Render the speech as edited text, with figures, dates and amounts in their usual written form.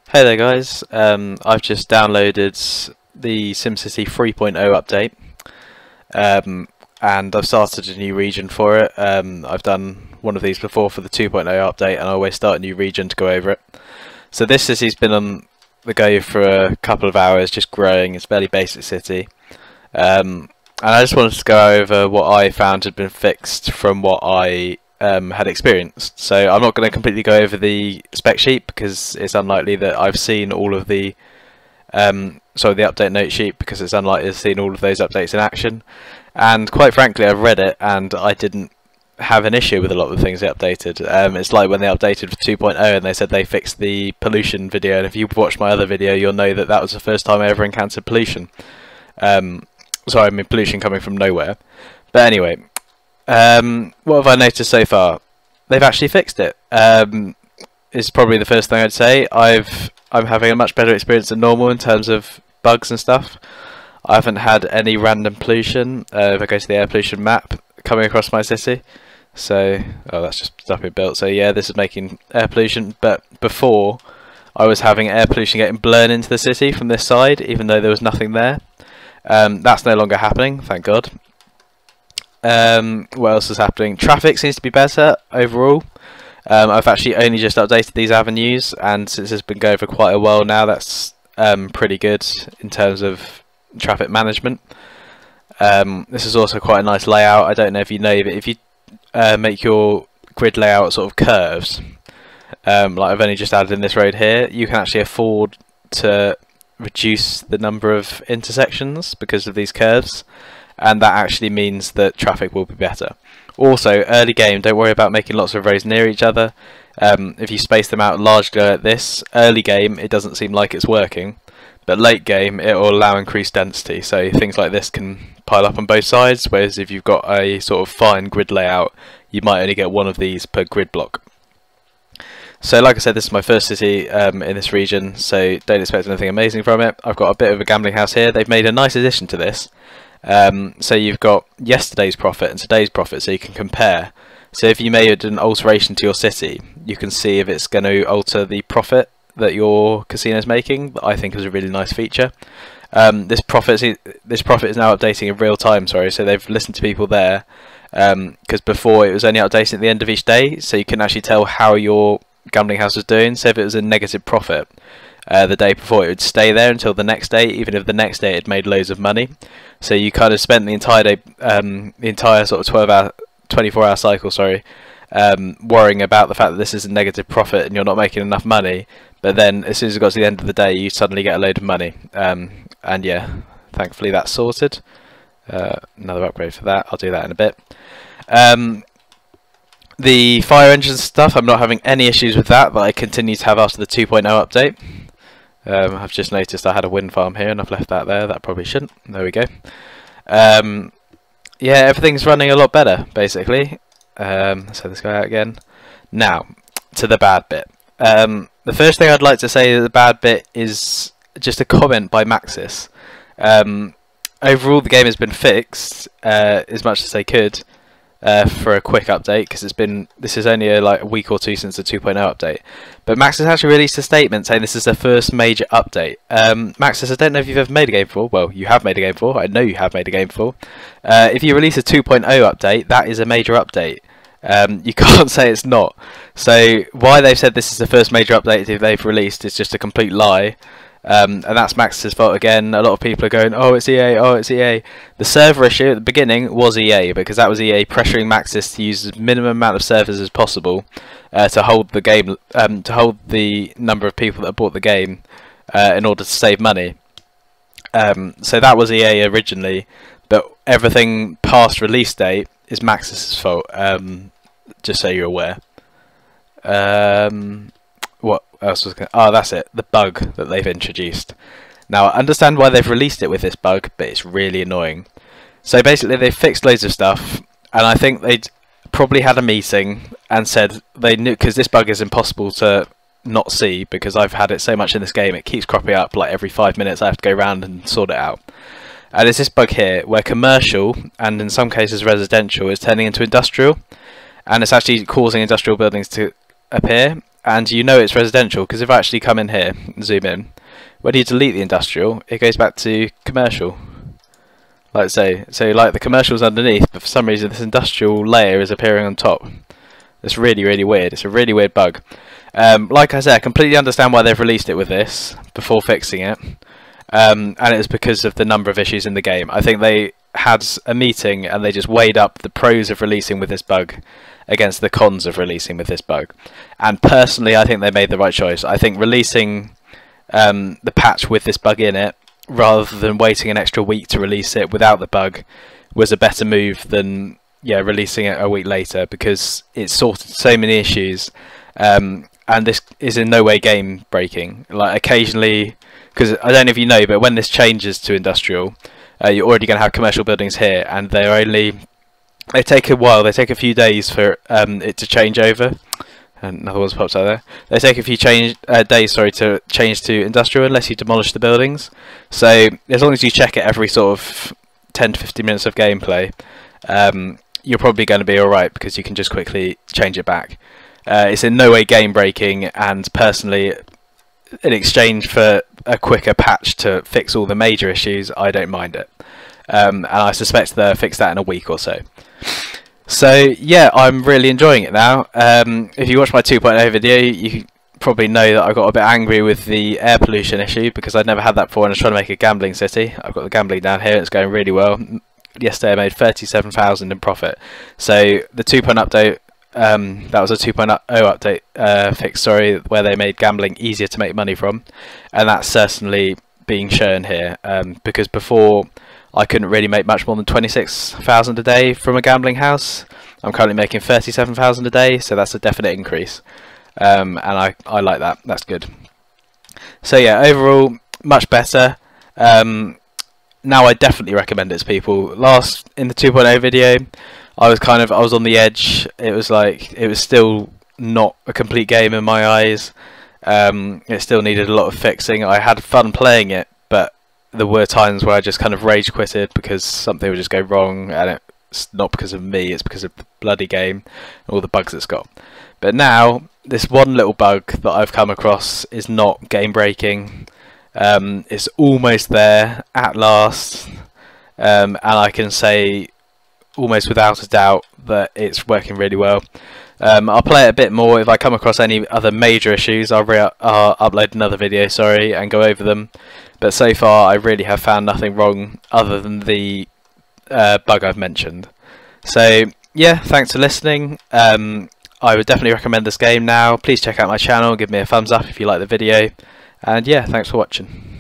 Hey there guys, I've just downloaded the SimCity 3.0 update and I've started a new region for it. I've done one of these before for the 2.0 update and I always start a new region to go over it. So this city's been on the go for a couple of hours, just growing. It's a fairly basic city. And I just wanted to go over what I found had been fixed from what I had experienced. So I'm not going to completely go over the spec sheet because it's unlikely that I've seen all of the the update note sheet, because it's unlikely to have seen all of those updates in action. And quite frankly, I've read it and I didn't have an issue with a lot of the things they updated. It's like when they updated for 2.0 and they said they fixed the pollution video, and if you've watched my other video you'll know that that was the first time I ever encountered pollution. Sorry, I mean pollution coming from nowhere. But anyway, what have I noticed so far? They've actually fixed it. Is probably the first thing I'd say. I'm having a much better experience than normal in terms of bugs and stuff. I haven't had any random pollution. If I go to the air pollution map coming across my city, so that's just stuff we built. So yeah, this is making air pollution, but before I was having air pollution getting blown into the city from this side, even though there was nothing there. That's no longer happening, thank God. What else is happening? Traffic seems to be better overall. I've actually only just updated these avenues, and since it's been going for quite a while now, that's pretty good in terms of traffic management. This is also quite a nice layout. I don't know if you know, but if you make your grid layout sort of curves, like I've only just added in this road here, you can actually afford to reduce the number of intersections because of these curves, and that actually means that traffic will be better. Also, early game, don't worry about making lots of roads near each other. If you space them out largely like this, early game it doesn't seem like it's working, but late game it will allow increased density, so things like this can pile up on both sides, whereas if you've got a sort of fine grid layout you might only get one of these per grid block. So like I said, this is my first city in this region, so don't expect anything amazing from it. I've got a bit of a gambling house here. They've made a nice addition to this. So you've got yesterday's profit and today's profit, so you can compare. So if you made an alteration to your city, you can see if it's going to alter the profit that your casino is making. That I think is a really nice feature. This profit is now updating in real time. Sorry, so they've listened to people there, because before it was only updating at the end of each day, so you can actually tell how your gambling house was doing. So if it was a negative profit the day before, it would stay there until the next day, even if the next day it made loads of money. So you kind of spent the entire day, the entire sort of 24-hour cycle, sorry, worrying about the fact that this is a negative profit and you're not making enough money. But then as soon as it got to the end of the day, you suddenly get a load of money. And yeah, thankfully that's sorted. Another upgrade for that. I'll do that in a bit. The fire engine stuff, I'm not having any issues with that, but I continue to have after the 2.0 update. I've just noticed I had a wind farm here and I've left that there. That probably shouldn't. There we go. Yeah, everything's running a lot better, basically. Let's have this guy out again. Now, to the bad bit. The first thing I'd like to say, the bad bit, is just a comment by Maxis. Overall, the game has been fixed as much as they could. For a quick update, because this is only like a week or two since the 2.0 update, but Maxis actually released a statement saying this is their first major update. Maxis, I don't know if you've ever made a game before. Well, you have made a game before. I know you have made a game before. If you release a 2.0 update, that is a major update. You can't say it's not. So why they've said this is the first major update they've released is just a complete lie. And that's Max's fault again. A lot of people are going, oh, it's EA, oh, it's EA. The server issue at the beginning was EA, because that was EA pressuring Maxis to use as minimum amount of servers as possible to hold the game, to hold the number of people that bought the game in order to save money. So that was EA originally, but everything past release date is Maxis' fault. Just so you're aware. What else was going? Oh, that's it. The bug that they've introduced. Now, I understand why they've released it with this bug, but it's really annoying. So basically, they've fixed loads of stuff, and I think they'd probably had a meeting and said they knew, because this bug is impossible to not see, because I've had it so much in this game, it keeps cropping up like every 5 minutes. I have to go around and sort it out. And it's this bug here where commercial, and in some cases residential, is turning into industrial, and it's actually causing industrial buildings to appear. and you know it's residential because if I actually come in here and zoom in, when you delete the industrial, it goes back to commercial. Like so like the commercial's underneath, but for some reason this industrial layer is appearing on top. It's really, really weird. It's a really weird bug. Like I said, I completely understand why they've released it with this before fixing it. And it was because of the number of issues in the game. I think they had a meeting and they just weighed up the pros of releasing with this bug against the cons of releasing with this bug. And personally, I think they made the right choice. I think releasing the patch with this bug in it, rather than waiting an extra week to release it without the bug, was a better move than releasing it a week later, because it sorted so many issues. And this is in no way game breaking. Like occasionally, because I don't know if you know, but when this changes to industrial, you're already going to have commercial buildings here, and they take a while. They take a few days for it to change over. And another one's popped out there. They take a few days, to change to industrial unless you demolish the buildings. So as long as you check it every sort of 10 to 15 minutes of gameplay, you're probably going to be alright, because you can just quickly change it back. It's in no way game breaking, and personally, in exchange for a quicker patch to fix all the major issues, I don't mind it. And I suspect they'll fix that in a week or so. So yeah, I'm really enjoying it now. If you watch my 2.0 video, you probably know that I got a bit angry with the air pollution issue, because I'd never had that before and I was trying to make a gambling city. I've got the gambling down here, it's going really well. Yesterday I made 37,000 in profit. So the 2.0 update, that was a 2.0 update fix, sorry, where they made gambling easier to make money from, and that's certainly being shown here, because before I couldn't really make much more than 26,000 a day from a gambling house. I'm currently making 37,000 a day, so that's a definite increase, and I like that. That's good. So yeah, overall much better. Now I definitely recommend it to people. In the 2.0 video, I was on the edge. It was still not a complete game in my eyes. It still needed a lot of fixing. I had fun playing it, but there were times where I just kind of rage quitted because something would just go wrong, and it's not because of me, it's because of the bloody game and all the bugs it's got. But now, this one little bug that I've come across is not game breaking. It's almost there at last, and I can say almost without a doubt that it's working really well. I'll play it a bit more. If I come across any other major issues, I'll upload another video, and go over them. But so far, I really have found nothing wrong other than the bug I've mentioned. So yeah, thanks for listening. I would definitely recommend this game now. Please check out my channel, give me a thumbs up if you like the video, and yeah, thanks for watching.